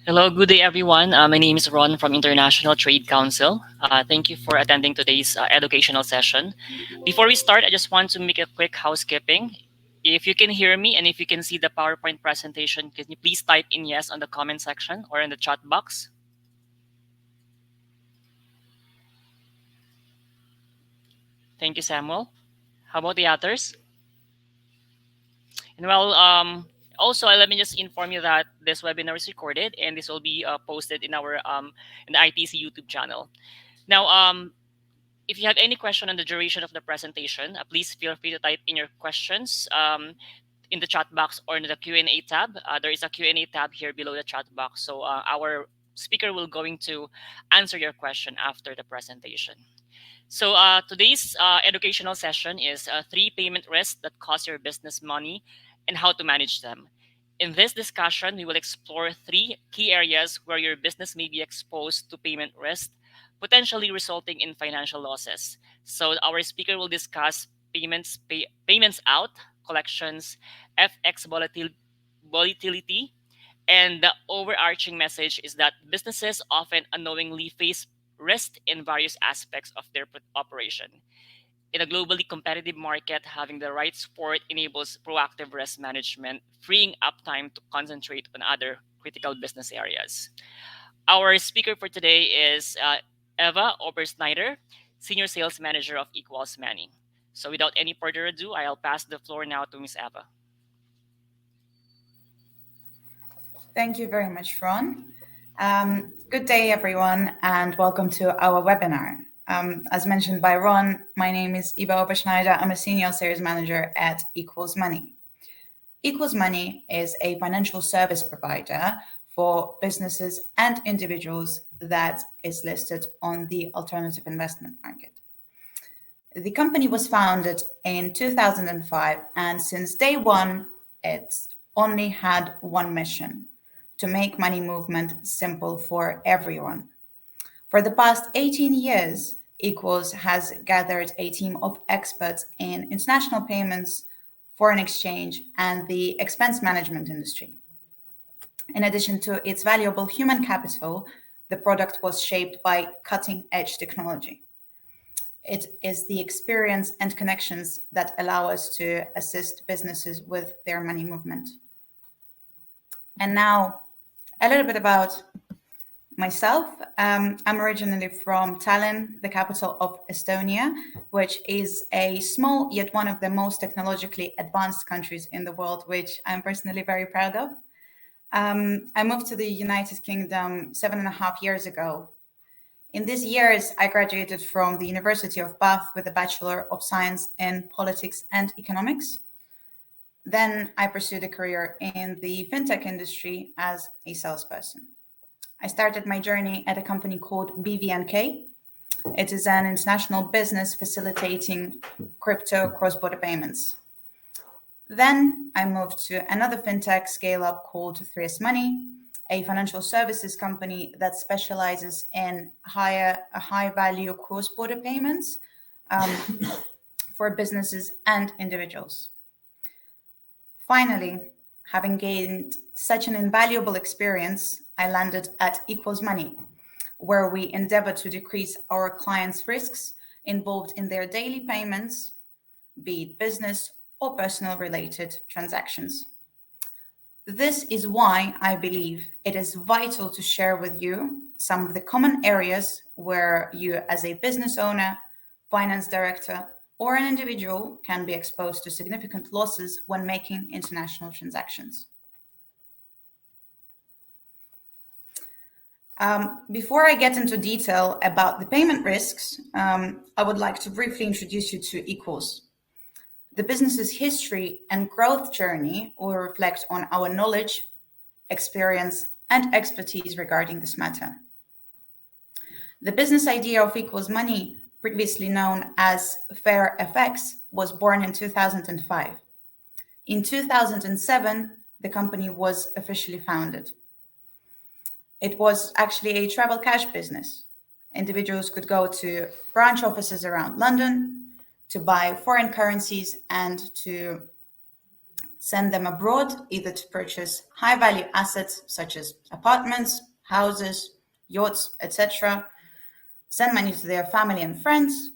Hello, good day, everyone. My name is Ron from International Trade Council. Thank you for attending today's educational session. Before we start, I just want to make a quick housekeeping. If you can hear me and if you can see the PowerPoint presentation, can you please type in yes on the comment section or in the chat box? Thank you, Samuel. How about the others? And also let me just inform you that this webinar is recorded and this will be posted in our in the ITC YouTube channel. Now, if you have any question on the duration of the presentation, please feel free to type in your questions in the chat box or in the Q&A tab. There is a Q&A tab here below the chat box. So our speaker will going to answer your question after the presentation. So today's educational session is three payment risks that cost your business money and how to manage them. In this discussion, we will explore three key areas where your business may be exposed to payment risk, potentially resulting in financial losses. So our speaker will discuss payments out, collections, FX volatility, and the overarching message is that businesses often unknowingly face risk in various aspects of their operation. In a globally competitive market, having the right support enables proactive risk management, freeing up time to concentrate on other critical business areas. Our speaker for today is Eva Obersnyder, Senior Sales Manager of Equals Money. So without any further ado, I'll pass the floor now to Ms. Eva. Thank you very much, Ron. Good day, everyone, and welcome to our webinar. As mentioned by Ron, my name is Eva Oberschneider. I'm a Senior Sales Manager at Equals Money. Equals Money is a financial service provider for businesses and individuals that is listed on the alternative investment market. The company was founded in 2005, and since day one, it's only had one mission: to make money movement simple for everyone. For the past 18 years, Equals has gathered a team of experts in international payments, foreign exchange, and the expense management industry. In addition to its valuable human capital, the product was shaped by cutting-edge technology. It is the experience and connections that allow us to assist businesses with their money movement. And now, a little bit about myself. I'm originally from Tallinn, the capital of Estonia, which is a small yet one of the most technologically advanced countries in the world, which I'm personally very proud of. I moved to the United Kingdom 7.5 years ago. In these years, I graduated from the University of Bath with a Bachelor of Science in Politics and Economics. Then I pursued a career in the fintech industry as a salesperson. I started my journey at a company called BVNK. It is an international business facilitating crypto cross-border payments. Then I moved to another fintech scale-up called 3S Money, a financial services company that specializes in high-value cross-border payments for businesses and individuals. Finally, having gained such an invaluable experience, I landed at Equals Money, where we endeavor to decrease our clients' risks involved in their daily payments, be it business or personal related transactions. This is why I believe it is vital to share with you some of the common areas where you, as a business owner, finance director, or an individual, can be exposed to significant losses when making international transactions. Before I get into detail about the payment risks, I would like to briefly introduce you to Equals. The business's history and growth journey will reflect on our knowledge, experience, and expertise regarding this matter. The business idea of Equals Money, previously known as FairFX, was born in 2005. In 2007, the company was officially founded. It was actually a travel cash business. Individuals could go to branch offices around London to buy foreign currencies and to send them abroad either to purchase high value assets such as apartments, houses, yachts, etc., send money to their family and friends,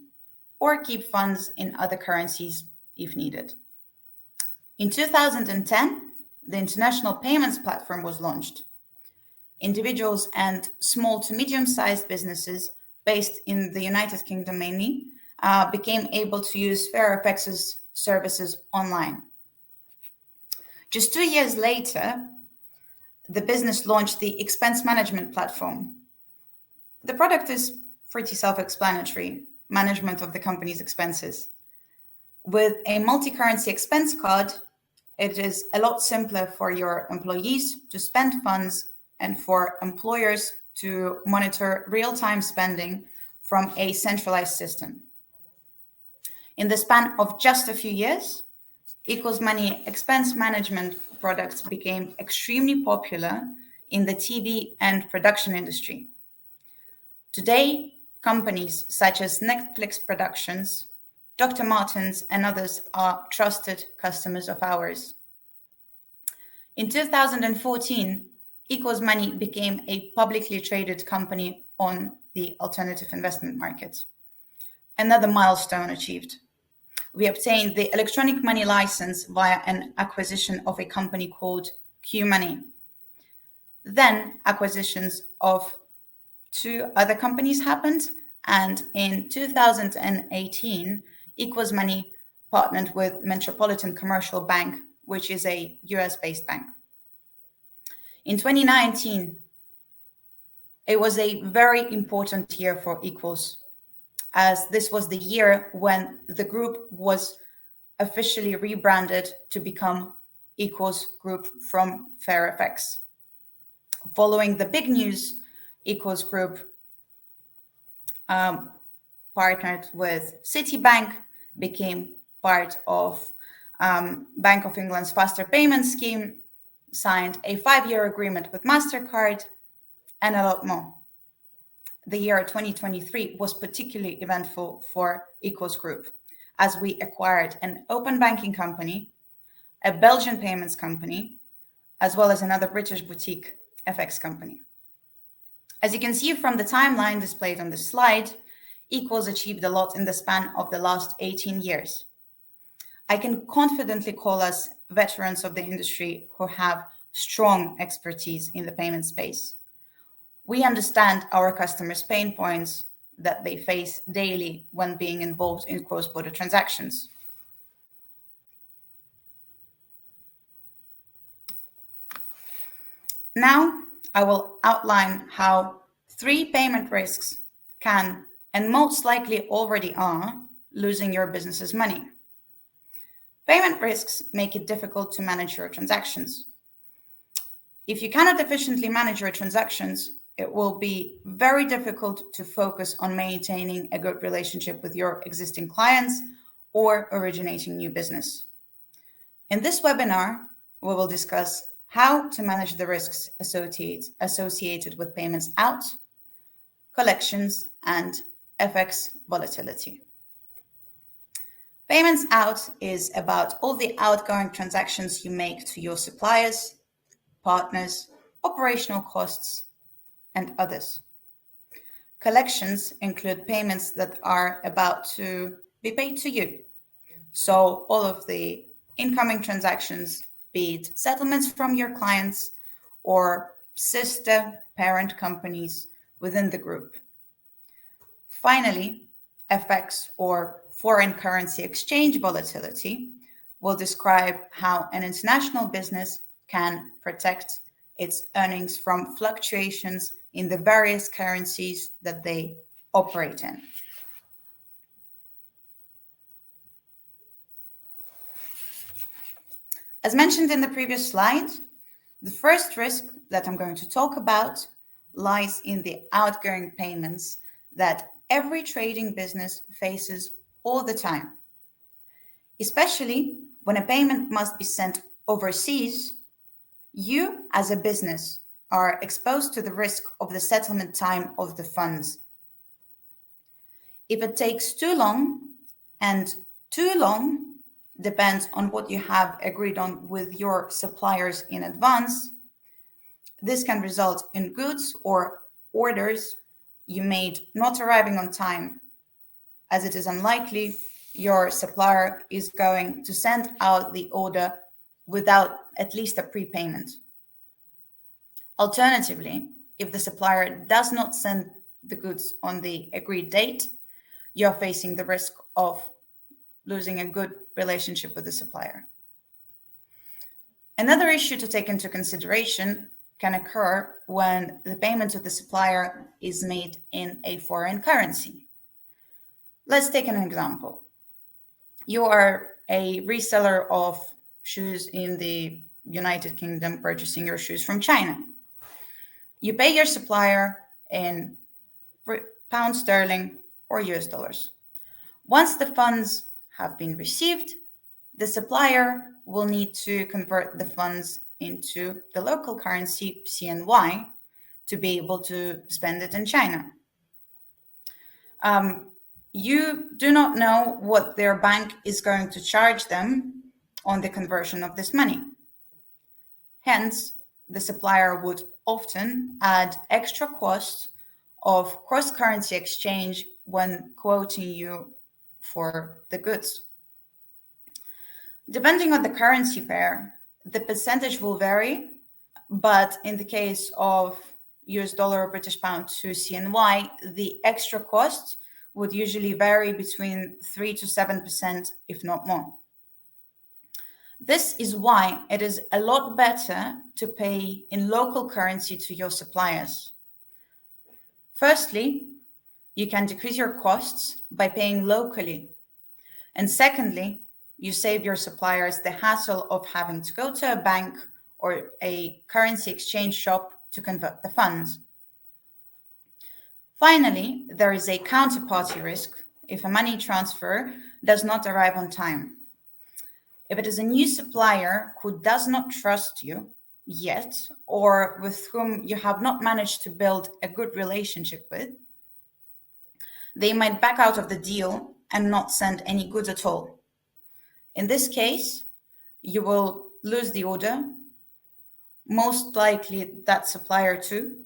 or keep funds in other currencies if needed. In 2010, the International Payments Platform was launched. Individuals and small to medium sized businesses based in the United Kingdom mainly became able to use FairFX's services online. Just 2 years later, the business launched the expense management platform. The product is pretty self explanatory: management of the company's expenses. With a multi currency expense card, it is a lot simpler for your employees to spend funds and for employers to monitor real time spending from a centralized system. In the span of just a few years, Equals Money expense management products became extremely popular in the TV and production industry. Today, companies such as Netflix Productions, Dr. Martens, and others are trusted customers of ours. In 2014, Equals Money became a publicly traded company on the alternative investment market. Another milestone achieved. We obtained the electronic money license via an acquisition of a company called Q Money. Then acquisitions of two other companies happened, and in 2018, Equals Money partnered with Metropolitan Commercial Bank, which is a US-based bank. In 2019, it was a very important year for Equals, as this was the year when the group was officially rebranded to become Equals Group from FairFX. Following the big news, Equals Group partnered with Citibank, became part of Bank of England's faster payment scheme, signed a 5-year agreement with MasterCard, and a lot more. The year 2023 was particularly eventful for Equals Group, as we acquired an open banking company, a Belgian payments company, as well as another British boutique FX company. As you can see from the timeline displayed on this slide, Equals achieved a lot in the span of the last 18 years. I can confidently call us veterans of the industry who have strong expertise in the payment space. We understand our customers' pain points that they face daily when being involved in cross-border transactions. Now, I will outline how 3 payment risks can, and most likely already are, losing your business's money. Payment risks make it difficult to manage your transactions. If you cannot efficiently manage your transactions, it will be very difficult to focus on maintaining a good relationship with your existing clients or originating new business. In this webinar, we will discuss how to manage the risks associated with payments out, collections, and FX volatility. Payments out is about all the outgoing transactions you make to your suppliers, partners, operational costs, and others. Collections include payments that are about to be paid to you. So all of the incoming transactions, be it settlements from your clients or sister parent companies within the group. Finally, FX or foreign currency exchange volatility will describe how an international business can protect its earnings from fluctuations in the various currencies that they operate in. As mentioned in the previous slide, the first risk that I'm going to talk about lies in the outgoing payments that every trading business faces all the time, especially when a payment must be sent overseas. You, as a business, are exposed to the risk of the settlement time of the funds. If it takes too long, and too long depends on what you have agreed on with your suppliers in advance. This can result in goods or orders you made not arriving on time, as it is unlikely your supplier is going to send out the order without at least a prepayment. Alternatively, if the supplier does not send the goods on the agreed date, you're facing the risk of losing a good relationship with the supplier. Another issue to take into consideration can occur when the payment to the supplier is made in a foreign currency. Let's take an example. You are a reseller of shoes in the United Kingdom purchasing your shoes from China. You pay your supplier in pound sterling or US dollars. Once the funds have been received, the supplier will need to convert the funds into the local currency CNY to be able to spend it in China. You do not know what their bank is going to charge them on the conversion of this money. Hence, the supplier would often add extra costs of cross currency exchange when quoting you for the goods. Depending on the currency pair, the percentage will vary, but in the case of US dollar or British pound to CNY, the extra cost would usually vary between 3 to 7%, if not more. This is why it is a lot better to pay in local currency to your suppliers. Firstly, you can decrease your costs by paying locally. And secondly, you save your suppliers the hassle of having to go to a bank or a currency exchange shop to convert the funds. Finally, there is a counterparty risk if a money transfer does not arrive on time. If it is a new supplier who does not trust you yet, or with whom you have not managed to build a good relationship with, they might back out of the deal and not send any goods at all. In this case, you will lose the order, most likely that supplier too,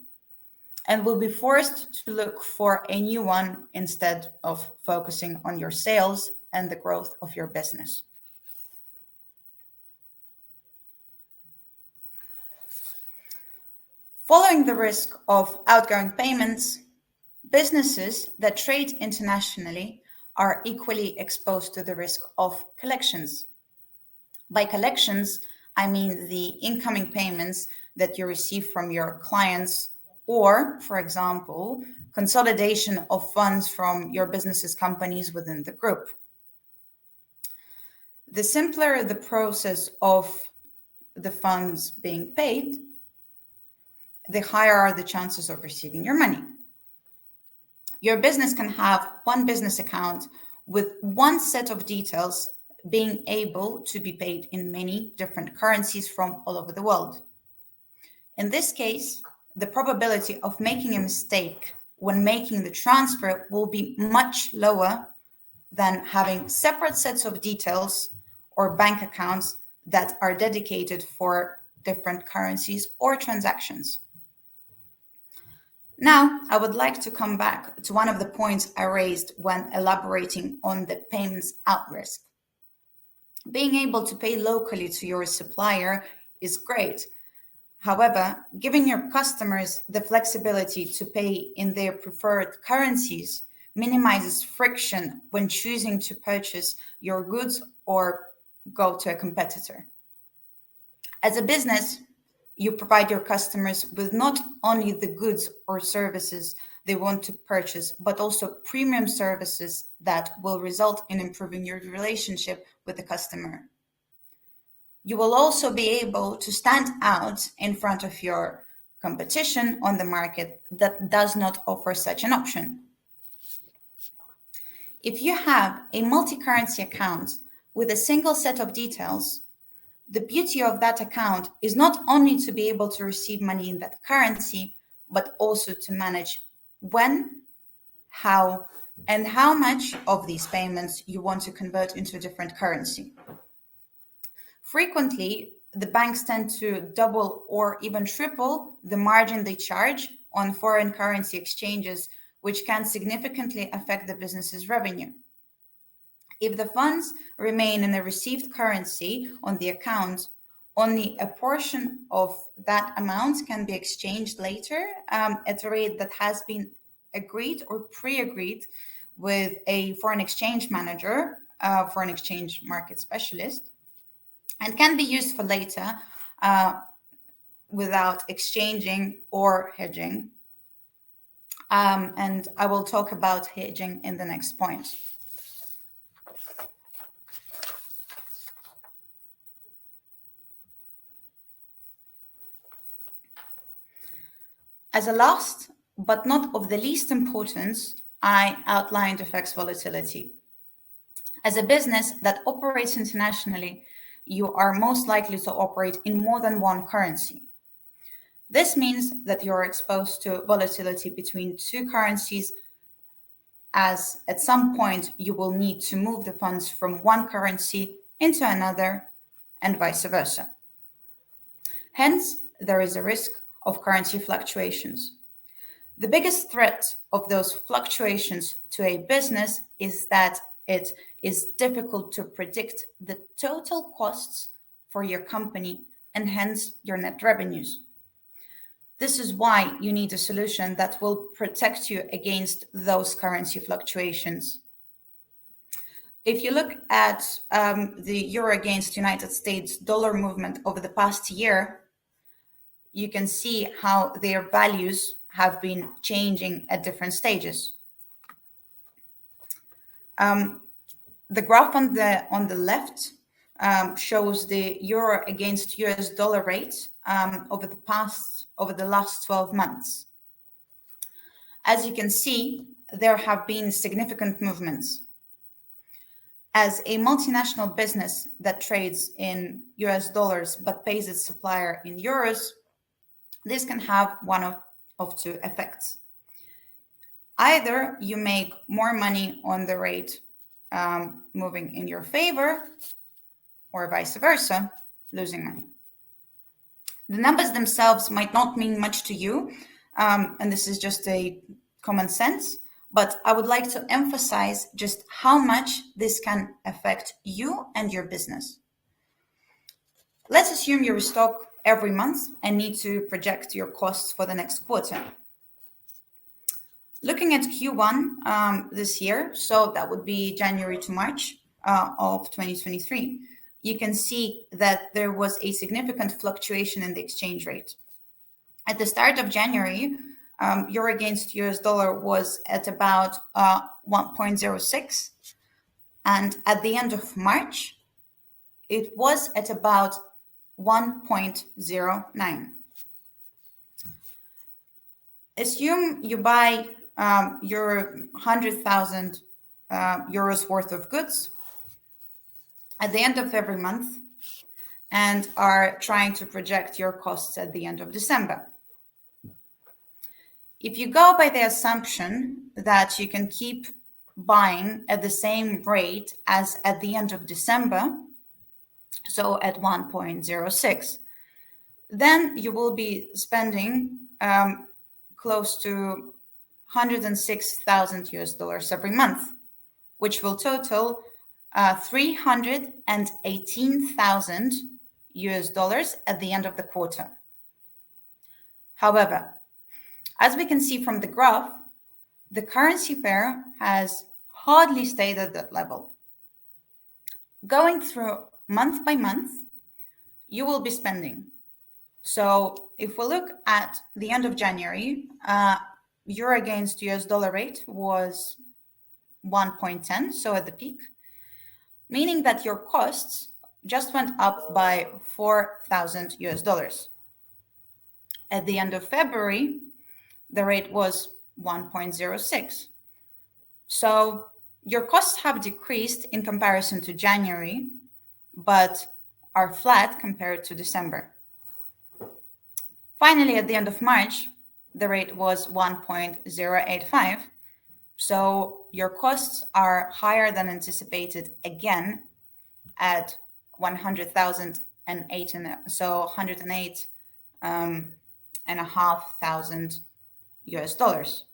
and will be forced to look for a new one instead of focusing on your sales and the growth of your business. Following the risk of outgoing payments, businesses that trade internationally are equally exposed to the risk of collections. By collections, I mean the incoming payments that you receive from your clients, or, for example, consolidation of funds from your business's companies within the group. The simpler the process of the funds being paid, the higher are the chances of receiving your money. Your business can have one business account with one set of details being able to be paid in many different currencies from all over the world. In this case, the probability of making a mistake when making the transfer will be much lower than having separate sets of details or bank accounts that are dedicated for different currencies or transactions. Now, I would like to come back to one of the points I raised when elaborating on the payments out risk. Being able to pay locally to your supplier is great. However, giving your customers the flexibility to pay in their preferred currencies minimizes friction when choosing to purchase your goods or go to a competitor. As a business, you provide your customers with not only the goods or services they want to purchase, but also premium services that will result in improving your relationship with the customer. You will also be able to stand out in front of your competition on the market that does not offer such an option. If you have a multi currency account with a single set of details, the beauty of that account is not only to be able to receive money in that currency, but also to manage when, how, and how much of these payments you want to convert into a different currency. Frequently, the banks tend to double or even triple the margin they charge on foreign currency exchanges, which can significantly affect the business's revenue. If the funds remain in a received currency on the account, only a portion of that amount can be exchanged later at a rate that has been agreed or pre agreed with a foreign exchange manager, foreign exchange market specialist, and can be used for later uh, without exchanging or hedging. And I will talk about hedging in the next point. As a last, but not of the least importance, I outlined FX volatility. As a business that operates internationally, you are most likely to operate in more than one currency. This means that you're exposed to volatility between two currencies, as at some point you will need to move the funds from one currency into another and vice versa. Hence, there is a risk of currency fluctuations. The biggest threat of those fluctuations to a business is that it is difficult to predict the total costs for your company and hence your net revenues. This is why you need a solution that will protect you against those currency fluctuations. If you look at the euro against United States dollar movement over the past year, you can see how their values have been changing at different stages. The graph on the left shows the euro against US dollar rate over the last 12 months. As you can see, there have been significant movements. As a multinational business that trades in US dollars but pays its supplier in euros, this can have one of two effects. Either you make more money on the rate moving in your favor, or vice versa, losing money. The numbers themselves might not mean much to you, and this is just a common sense, but I would like to emphasize just how much this can affect you and your business. Let's assume you restock every month and need to project your costs for the next quarter. Looking at Q1 this year, so that would be January to March of 2023, you can see that there was a significant fluctuation in the exchange rate. At the start of January, euro against US dollar was at about 1.06, and at the end of March, it was at about 1.09. Assume you buy your 100,000 euros worth of goods at the end of every month and are trying to project your costs at the end of December. If you go by the assumption that you can keep buying at the same rate as at the end of December, so at 1.06, then you will be spending close to 106,000 US dollars every month, which will total 318,000 US dollars at the end of the quarter. However, as we can see from the graph, the currency pair has hardly stayed at that level. Going through month by month, you will be spending. So if we look at the end of January, euro against US dollar rate was 1.10, so at the peak, meaning that your costs just went up by 4,000 US dollars. At the end of February, the rate was 1.06. So your costs have decreased in comparison to January, but are flat compared to December. Finally, at the end of March, the rate was 1.085. So your costs are higher than anticipated again at 108 so 108 and a half thousand US dollars.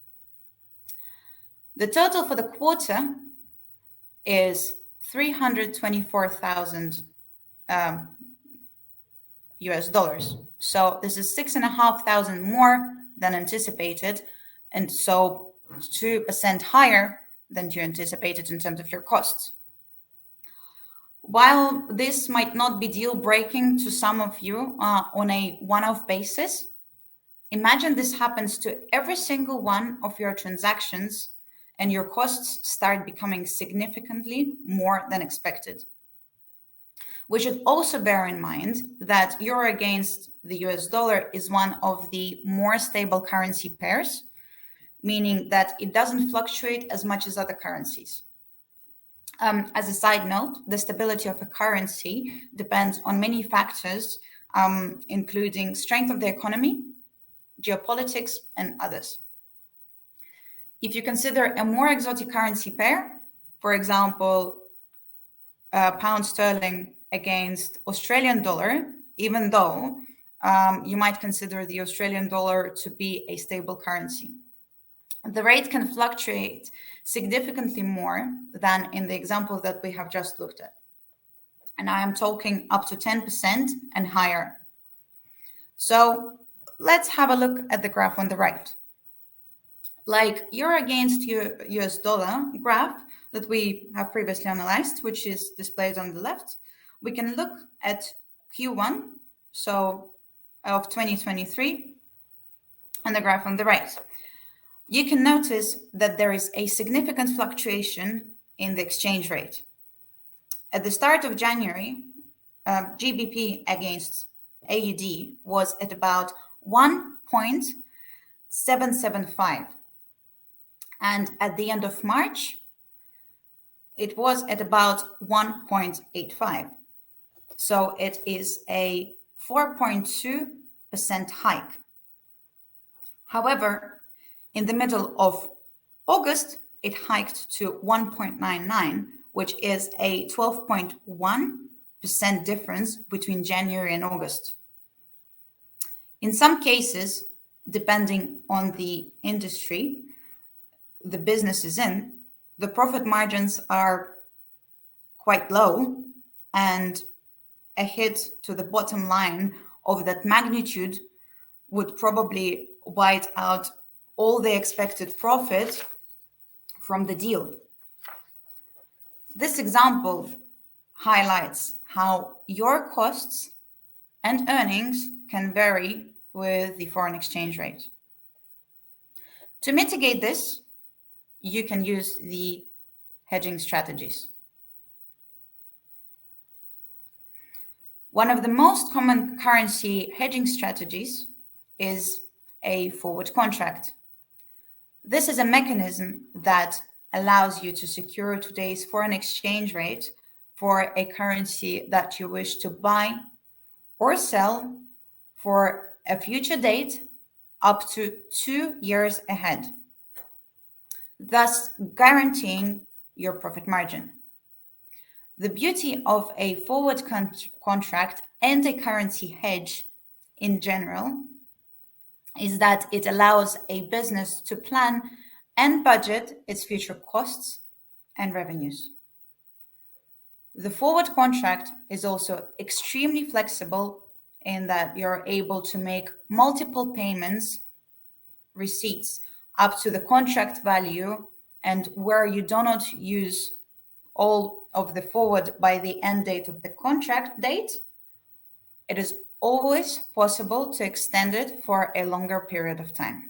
The total for the quarter is 324,000 US dollars. So this is 6,500 more than anticipated, and so 2% higher than you anticipated in terms of your costs. While this might not be deal breaking to some of you on a one off basis, imagine this happens to every single one of your transactions and your costs start becoming significantly more than expected. We should also bear in mind that euro against the US dollar is one of the more stable currency pairs, meaning that it doesn't fluctuate as much as other currencies. As a side note, the stability of a currency depends on many factors, including strength of the economy, geopolitics, and others. If you consider a more exotic currency pair, for example, pound sterling against Australian dollar, even though you might consider the Australian dollar to be a stable currency, the rate can fluctuate significantly more than in the example that we have just looked at. And I am talking up to 10% and higher. So let's have a look at the graph on the right. Like euro against US dollar graph that we have previously analyzed, which is displayed on the left, we can look at Q1, so of 2023, and the graph on the right. You can notice that there is a significant fluctuation in the exchange rate. At the start of January, GBP against AUD was at about 1.775. And at the end of March, it was at about 1.85. So it is a 4.2% hike. However, in the middle of August, it hiked to 1.99, which is a 12.1% difference between January and August. In some cases, depending on the industry the business is in, the profit margins are quite low, and a hit to the bottom line of that magnitude would probably wipe out all the expected profit from the deal. This example highlights how your costs and earnings can vary with the foreign exchange rate. To mitigate this, you can use the hedging strategies. One of the most common currency hedging strategies is a forward contract. This is a mechanism that allows you to secure today's foreign exchange rate for a currency that you wish to buy or sell for a future date up to 2 years ahead, thus guaranteeing your profit margin. The beauty of a forward contract and a currency hedge in general is that it allows a business to plan and budget its future costs and revenues. The forward contract is also extremely flexible in that you're able to make multiple payments, receipts up to the contract value, and where you do not use all of the forward by the end date of the contract date, it is always possible to extend it for a longer period of time.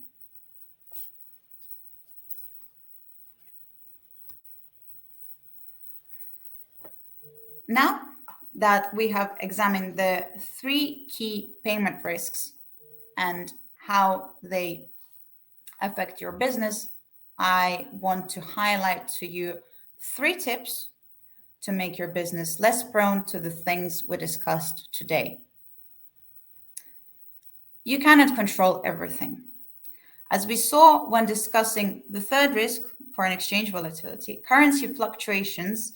Now that we have examined the 3 key payment risks and how they affect your business, I want to highlight to you 3 tips to make your business less prone to the things we discussed today. You cannot control everything. As we saw when discussing the third risk, foreign exchange volatility, currency fluctuations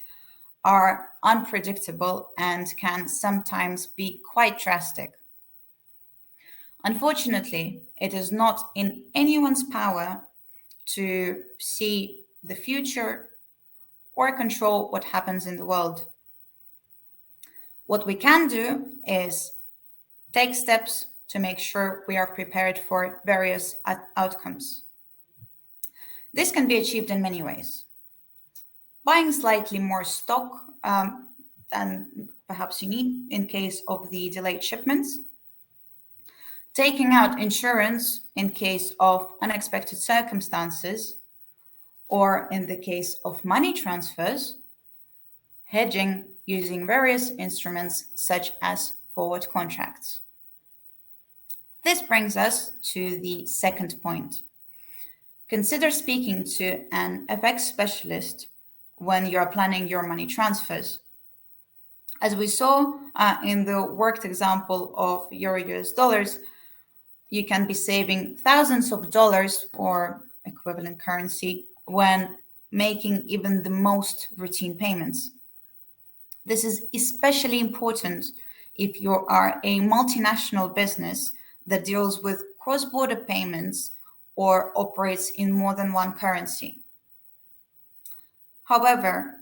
are unpredictable and can sometimes be quite drastic. Unfortunately, it is not in anyone's power to see the future or control what happens in the world. What we can do is take steps to make sure we are prepared for various outcomes. This can be achieved in many ways. Buying slightly more stock than perhaps you need in case of the delayed shipments, taking out insurance in case of unexpected circumstances, or in the case of money transfers, hedging using various instruments such as forward contracts. This brings us to the second point. Consider speaking to an FX specialist when you are planning your money transfers. As we saw in the worked example of Euro US dollars, you can be saving thousands of dollars or equivalent currency when making even the most routine payments. This is especially important if you are a multinational business that deals with cross border payments or operates in more than one currency. However,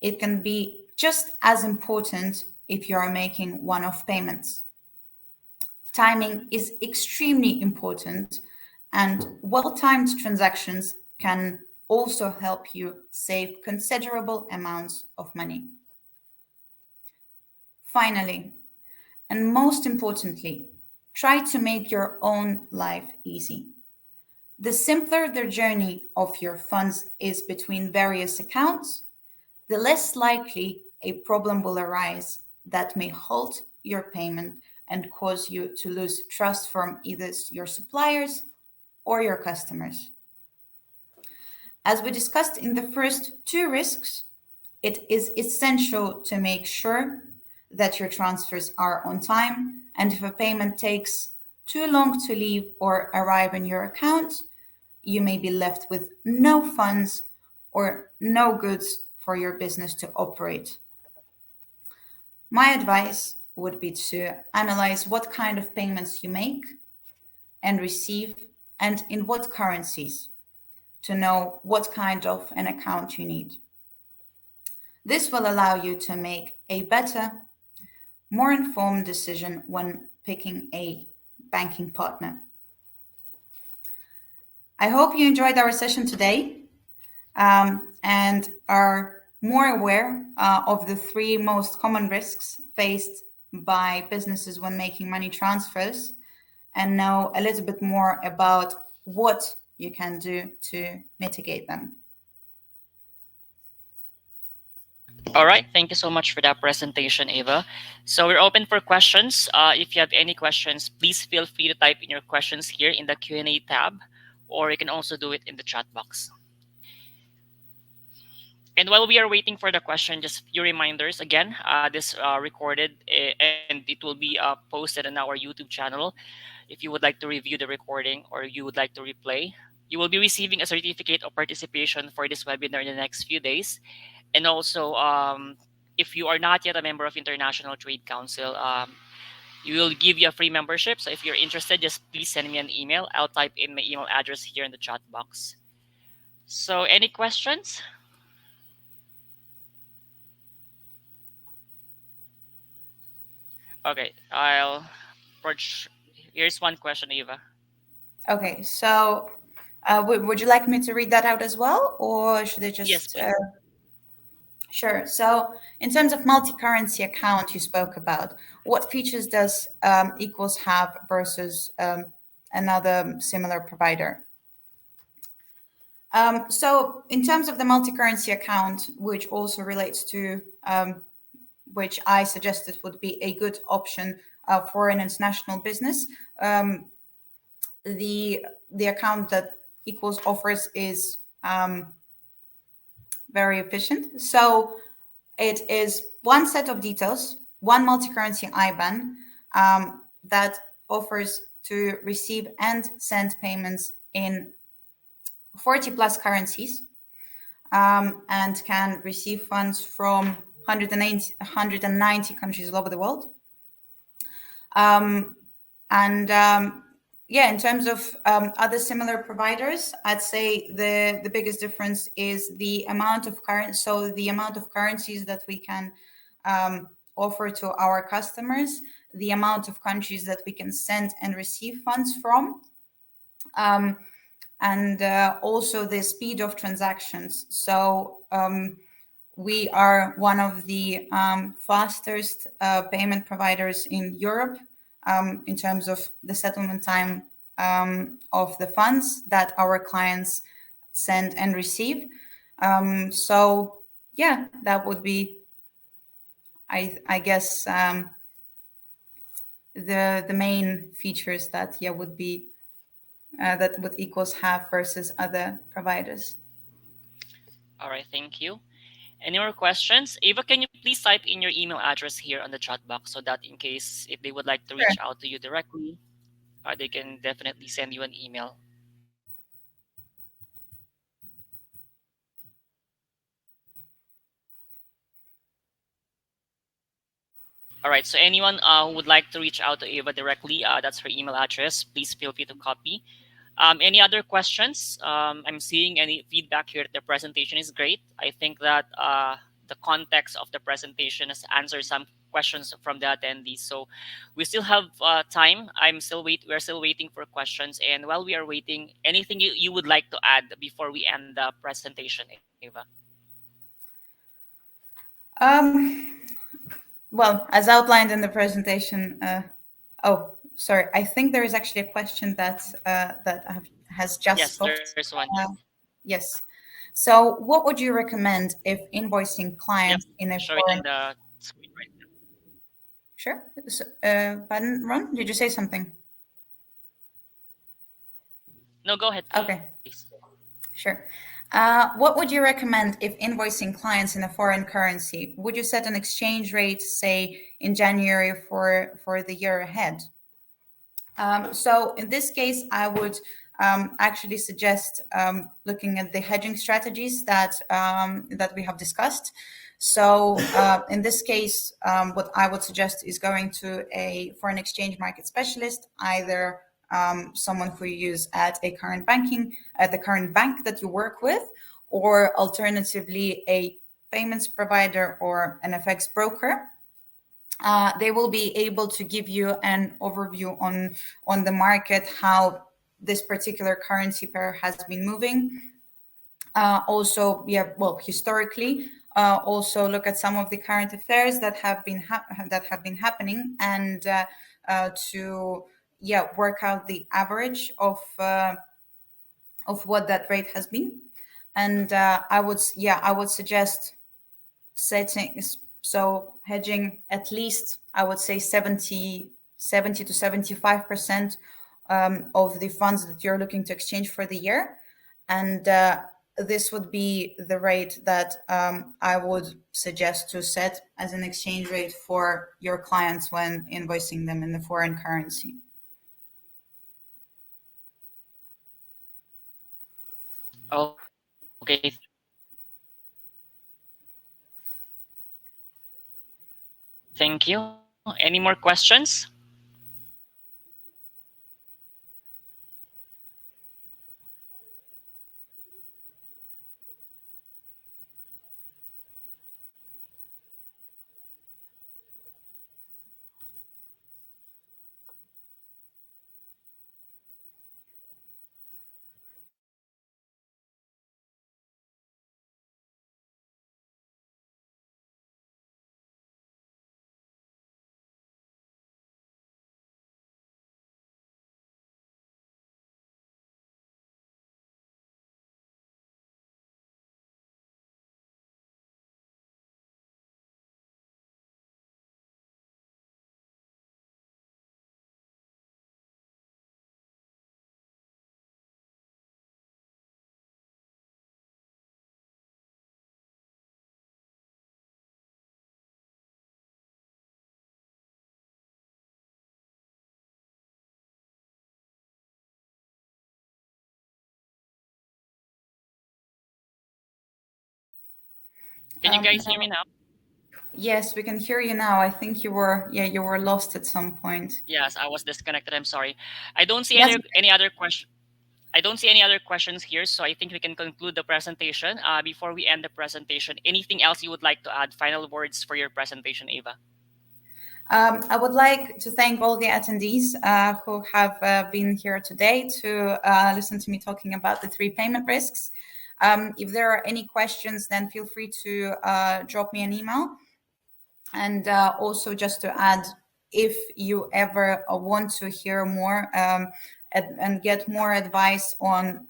it can be just as important if you are making one off payments. Timing is extremely important, and well timed transactions can also help you save considerable amounts of money. Finally, and most importantly, try to make your own life easy. The simpler the journey of your funds is between various accounts, the less likely a problem will arise that may halt your payment and cause you to lose trust from either your suppliers or your customers. As we discussed in the first two risks, it is essential to make sure that your transfers are on time, and if a payment takes too long to leave or arrive in your account, you may be left with no funds or no goods for your business to operate. My advice would be to analyze what kind of payments you make and receive and in what currencies to know what kind of an account you need. This will allow you to make a better, more informed decision when picking a banking partner. I hope you enjoyed our session today and are more aware of the three most common risks faced by businesses when making money transfers and know a little bit more about what you can do to mitigate them. All right. Thank you so much for that presentation, Ava. So we're open for questions. If you have any questions, please feel free to type in your questions here in the Q&A tab, or you can also do it in the chat box. And while we are waiting for the question, just a few reminders. Again, this recorded and it will be posted on our YouTube channel. If you would like to review the recording or you would like to replay, you will be receiving a certificate of participation for this webinar in the next few days. And also, if you are not yet a member of International Trade Council, you will give you a free membership. So if you're interested, just please send me an email. I'll type in my email address here in the chat box. So any questions? Okay, here's one question, Eva. Okay, so would you like me to read that out as well, or should I Yes, just? please. Sure. So, in terms of multi-currency account you spoke about, what features does Equals have versus another similar provider? So, in terms of the multi-currency account, which also relates to which I suggested would be a good option for an international business, the account that Equals offers is very efficient. So it is one set of details, one multi-currency IBAN that offers to receive and send payments in 40 plus currencies and can receive funds from 190 countries all over the world. And yeah, in terms of other similar providers, I'd say the biggest difference is the amount of the amount of currencies that we can offer to our customers, the amount of countries that we can send and receive funds from, and also the speed of transactions. So we are one of the fastest payment providers in Europe in terms of the settlement time of the funds that our clients send and receive. So yeah, that would be, I guess, the main features that would be that would equals have versus other providers. All right, thank you. Any more questions? Ava, can you please type in your email address here on the chat box so that in case if they would like to reach Sure. out to you directly, they can definitely send you an email. All right, so anyone who would like to reach out to Ava directly, that's her email address. Please feel free to copy. Any other questions? I'm seeing any feedback here that the presentation is great. I think that the context of the presentation has answered some questions from the attendees. So we still have time. We're still waiting for questions. And while we are waiting, anything you would like to add before we end the presentation, Ava? Um, well, as outlined in the presentation, oh, sorry, I think there is actually a question has just Yes, popped. there's one. Yes. So, what would you recommend if invoicing Yep, clients in a show it in foreign? the screen right now. Sure. So, pardon, Ron, did you say something? No, go ahead, please. Okay, sure. What would you recommend if invoicing clients in a foreign currency? Would you set an exchange rate, say, in January for the year ahead? So in this case, I would actually suggest looking at the hedging strategies that we have discussed. So in this case, what I would suggest is going to a foreign exchange market specialist, either someone who you use at the current bank that you work with, or alternatively a payments provider or an FX broker. They will be able to give you an overview on the market, how this particular currency pair has been moving. Also, yeah, well, historically, also look at some of the current affairs that have been happening, and to work out the average of what that rate has been. And I would suggest settings. So hedging at least, I would say 70 to 75% of the funds that you're looking to exchange for the year. And this would be the rate that I would suggest to set as an exchange rate for your clients when invoicing them in the foreign currency. Okay, thank you. Any more questions? Can you guys hear me No, now? Yes, we can hear you now. I think you were, yeah, you were lost at some point. Yes, I was disconnected. I'm sorry. I don't see That's any other question. I don't see any other questions here, so I think we can conclude the presentation. Before we end the presentation, anything else you would like to add? Final words for your presentation, Ava. I would like to thank all the attendees who have been here today to listen to me talking about the three payment risks. If there are any questions, then feel free to drop me an email. And also, just to add, if you ever want to hear more and get more advice on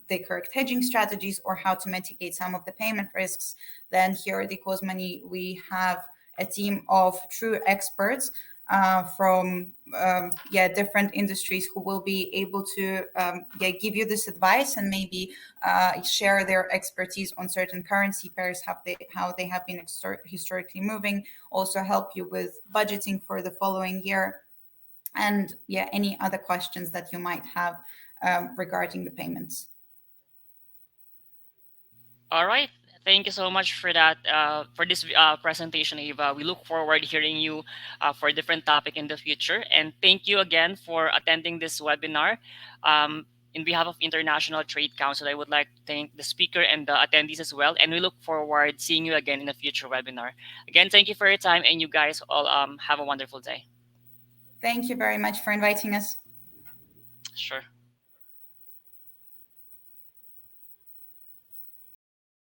the correct hedging strategies or how to mitigate some of the payment risks, then here at Equals Money, we have a team of true experts from yeah, different industries who will be able to yeah, give you this advice and maybe share their expertise on certain currency pairs, how they have been historically moving, also help you with budgeting for the following year, and yeah, any other questions that you might have regarding the payments. All right. Thank you so much for that, for this presentation, Eva. We look forward to hearing you for a different topic in the future. And thank you again for attending this webinar. In behalf of International Trade Council, I would like to thank the speaker and the attendees as well. And we look forward seeing you again in a future webinar. Again, thank you for your time, and you guys all have a wonderful day. Thank you very much for inviting us. Sure.